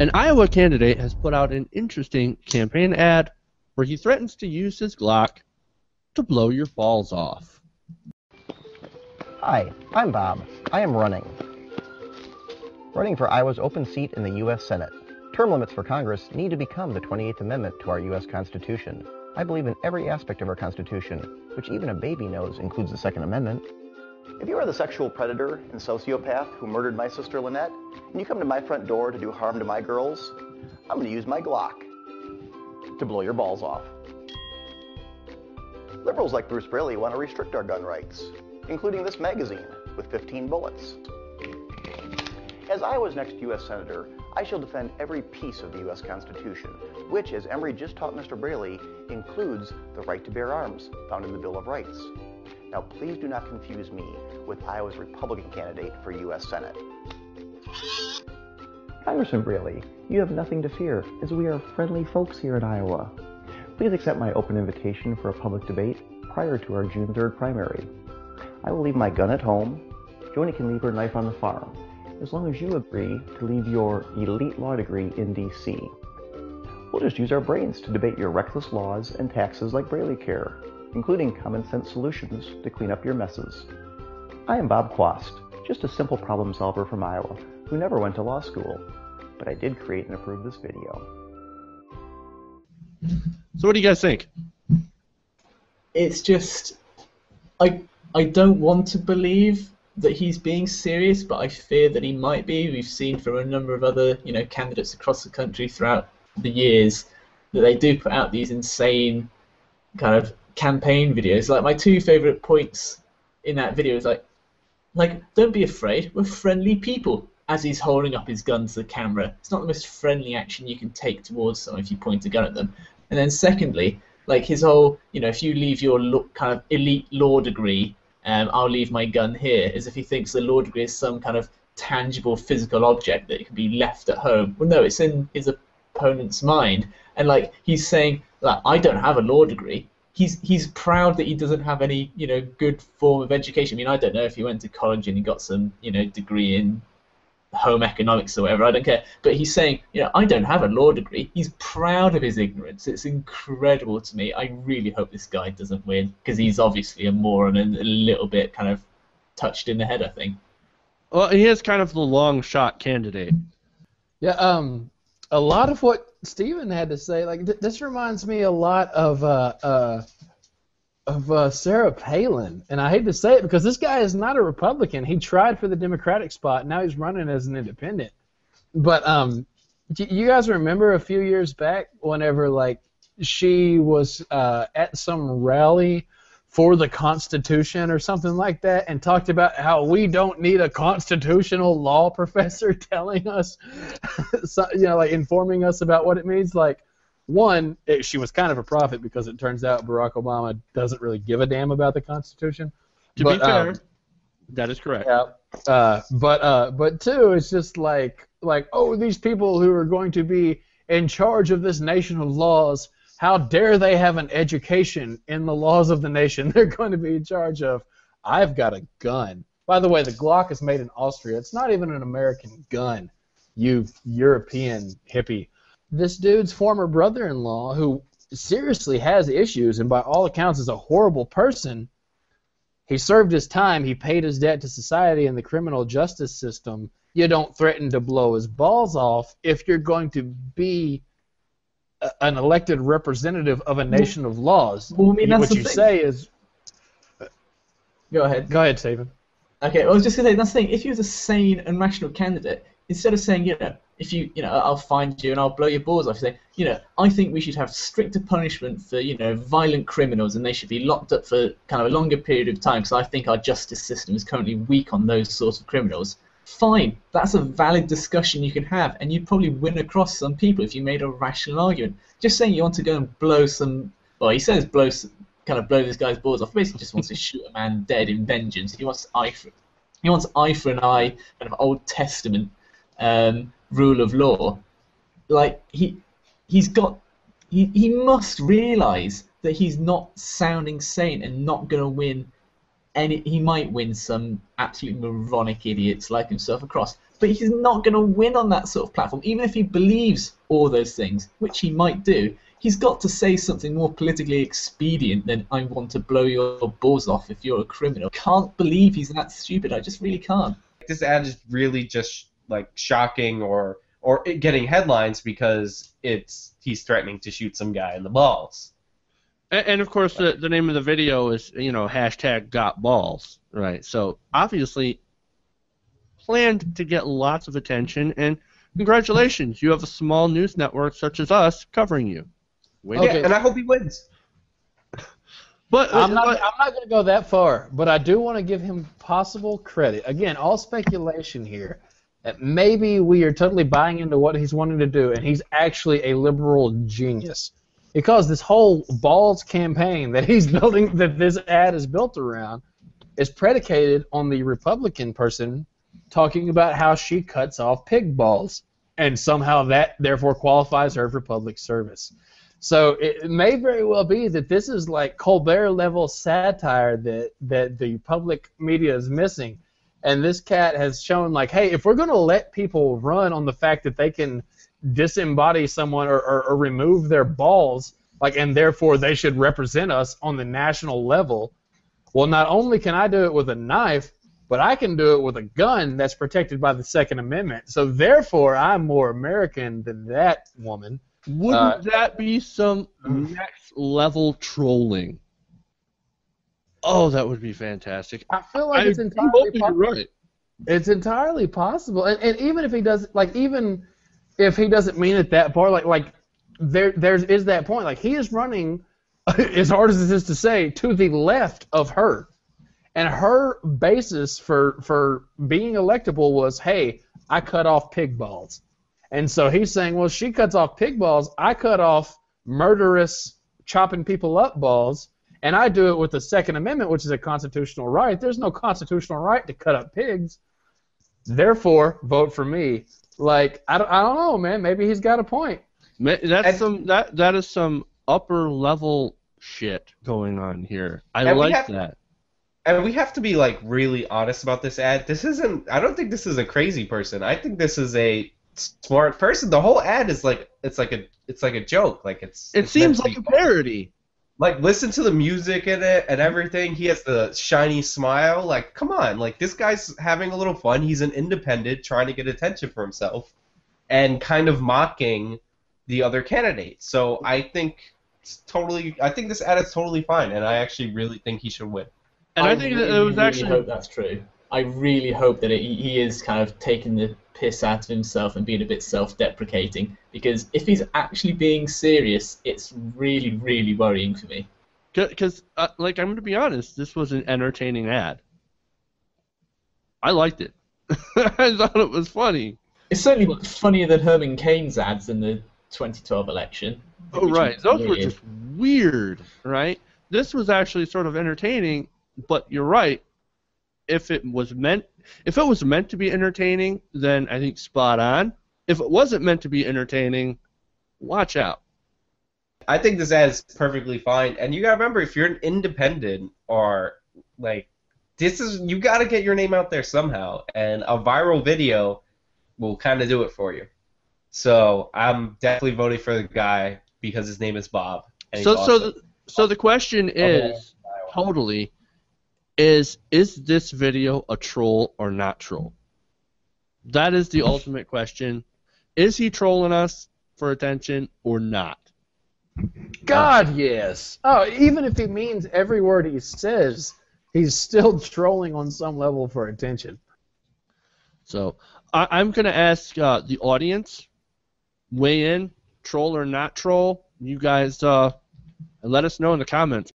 An Iowa candidate has put out an interesting campaign ad where he threatens to use his Glock to blow your balls off. Hi, I'm Bob. I am running for Iowa's open seat in the U.S. Senate. Term limits for Congress need to become the 28th Amendment to our U.S. Constitution. I believe in every aspect of our Constitution, which even a baby knows includes the Second Amendment. If you are the sexual predator and sociopath who murdered my sister Lynette, and you come to my front door to do harm to my girls, I'm going to use my Glock to blow your balls off. Liberals like Bruce Braley want to restrict our gun rights, including this magazine with 15 bullets. As Iowa's next U.S. Senator, I shall defend every piece of the U.S. Constitution, which, as Emory just taught Mr. Braley, includes the right to bear arms found in the Bill of Rights. Now, please do not confuse me with Iowa's Republican candidate for U.S. Senate. Congressman Braley, you have nothing to fear, as we are friendly folks here in Iowa. Please accept my open invitation for a public debate prior to our June 3rd primary. I will leave my gun at home. Joni can leave her knife on the farm, as long as you agree to leave your elite law degree in D.C. We'll just use our brains to debate your reckless laws and taxes like Braley Care, including common sense solutions to clean up your messes. I am Bob Quast, just a simple problem solver from Iowa who never went to law school, but I did create and approve this video. So what do you guys think? It's just, I don't want to believe that he's being serious, but I fear that he might be. We've seen from a number of other, candidates across the country throughout the years that they do put out these insane kind of campaign videos. Like, my two favorite points in that video is like don't be afraid, we're friendly people, as he's holding up his gun to the camera. It's not the most friendly action you can take towards someone if you point a gun at them. And then secondly, like his whole, if you leave your kind of elite law degree, I'll leave my gun here, as if he thinks the law degree is some kind of tangible physical object that can be left at home. Well, no, it's in his opponent's mind. And like he's saying, like, I don't have a law degree. He's proud that he doesn't have any, good form of education. I mean, I don't know if he went to college and he got some, degree in home economics or whatever, I don't care. But he's saying, I don't have a law degree. He's proud of his ignorance. It's incredible to me. I really hope this guy doesn't win, because he's obviously a moron and a little bit kind of touched in the head, I think. Well, he is kind of the long shot candidate. Yeah, a lot of what Stephen had to say, like this reminds me a lot of Sarah Palin, and I hate to say it because this guy is not a Republican. He tried for the Democratic spot. Now he's running as an independent. But you guys remember a few years back whenever like she was at some rally for the Constitution or something like that, and talked about how we don't need a constitutional law professor telling us, so, like informing us about what it means. Like, one, she was kind of a prophet because it turns out Barack Obama doesn't really give a damn about the Constitution. To be fair, that is correct. Yeah. But two, it's just like oh, these people who are going to be in charge of this nation of laws, how dare they have an education in the laws of the nation? They're going to be in charge of, I've got a gun. By the way, the Glock is made in Austria. It's not even an American gun, you European hippie. This dude's former brother-in-law, who seriously has issues and by all accounts is a horrible person, he served his time, he paid his debt to society and the criminal justice system. You don't threaten to blow his balls off if you're going to be an elected representative of a nation of laws. Well, I mean, that's what you thing. Say is... Go ahead. Go ahead, Stephen. Okay, well, I was just going to say, that's the thing. If he was a sane and rational candidate, instead of saying, if you, I'll find you and I'll blow your balls off, you say, I think we should have stricter punishment for, violent criminals, and they should be locked up for kind of a longer period of time, because I think our justice system is currently weak on those sorts of criminals. Fine, that's a valid discussion you can have, and you'd probably win across some people if you made a rational argument. Just saying you want to go and blow some, well, he says blow this guy's balls off. Basically, just wants to shoot a man dead in vengeance. He wants eye for an eye, kind of Old Testament rule of law. Like he must realise that he's not sounding sane and not going to win. And he might win some absolutely moronic idiots like himself across, but he's not going to win on that sort of platform. Even if he believes all those things, which he might do, he's got to say something more politically expedient than "I want to blow your balls off if you're a criminal." Can't believe he's that stupid. I just really can't. This ad is really just like shocking or getting headlines because he's threatening to shoot some guy in the balls. And of course, the name of the video is, #GotBalls, right? So obviously planned to get lots of attention, and congratulations, you have a small news network such as us covering you. Okay. And I hope he wins. But I'm not going to go that far, but I do want to give him possible credit. Again, all speculation here. That maybe we are totally buying into what he's wanting to do, and he's actually a liberal genius. Because this whole balls campaign that he's building, that this ad is built around, is predicated on the Republican person talking about how she cuts off pig balls, and somehow that therefore qualifies her for public service. So it may very well be that this is like Colbert-level satire that the public media is missing, and this cat has shown like, hey, if we're going to let people run on the fact that they can disembody someone or remove their balls, and therefore they should represent us on the national level, well, not only can I do it with a knife, but I can do it with a gun that's protected by the Second Amendment. So therefore, I'm more American than that woman. Wouldn't that be some next level trolling? Oh, that would be fantastic. I feel like it's entirely possible. Right. It's entirely possible, and even if he does, even if he doesn't mean it that far, there is that point. He is running, as hard as it is to say, to the left of her, and her basis for being electable was, hey, I cut off pig balls, and so he's saying, well, she cuts off pig balls, I cut off murderous, chopping people up balls. And I do it with the Second Amendment, which is a constitutional right. There's no constitutional right to cut up pigs. Therefore, vote for me. I don't know, man. Maybe he's got a point. That is some upper level shit going on here. I like that. And we have to be really honest about this ad. I don't think this is a crazy person. I think this is a smart person. The whole ad is it's like a joke. It seems like a parody. Listen to the music in it and everything. He has the shiny smile. Come on. this guy's having a little fun. He's an independent trying to get attention for himself and kind of mocking the other candidates. So I think this ad is totally fine, and I actually really think he should win. And I think that it was actually... I hope that's true. I really hope that he is kind of taking the piss out of himself and being a bit self-deprecating, because if he's actually being serious, it's really, really worrying for me. Because, I'm going to be honest, this was an entertaining ad. I liked it. I thought it was funny. It's certainly funnier than Herman Cain's ads in the 2012 election. Oh, right. Those were just weird, right? This was actually sort of entertaining, but you're right. If it was meant to be entertaining, then I think spot on. If it wasn't meant to be entertaining, watch out. I think this ad is perfectly fine, and you gotta remember, if you're an independent or you gotta get your name out there somehow, and a viral video will kind of do it for you. So I'm definitely voting for the guy because his name is Bob. And so the question is totally. Is this video a troll or not troll? That is the ultimate question. Is he trolling us for attention or not? God, yes. Oh, even if he means every word he says, he's still trolling on some level for attention. So I'm going to ask the audience, weigh in, troll or not troll. You guys let us know in the comments.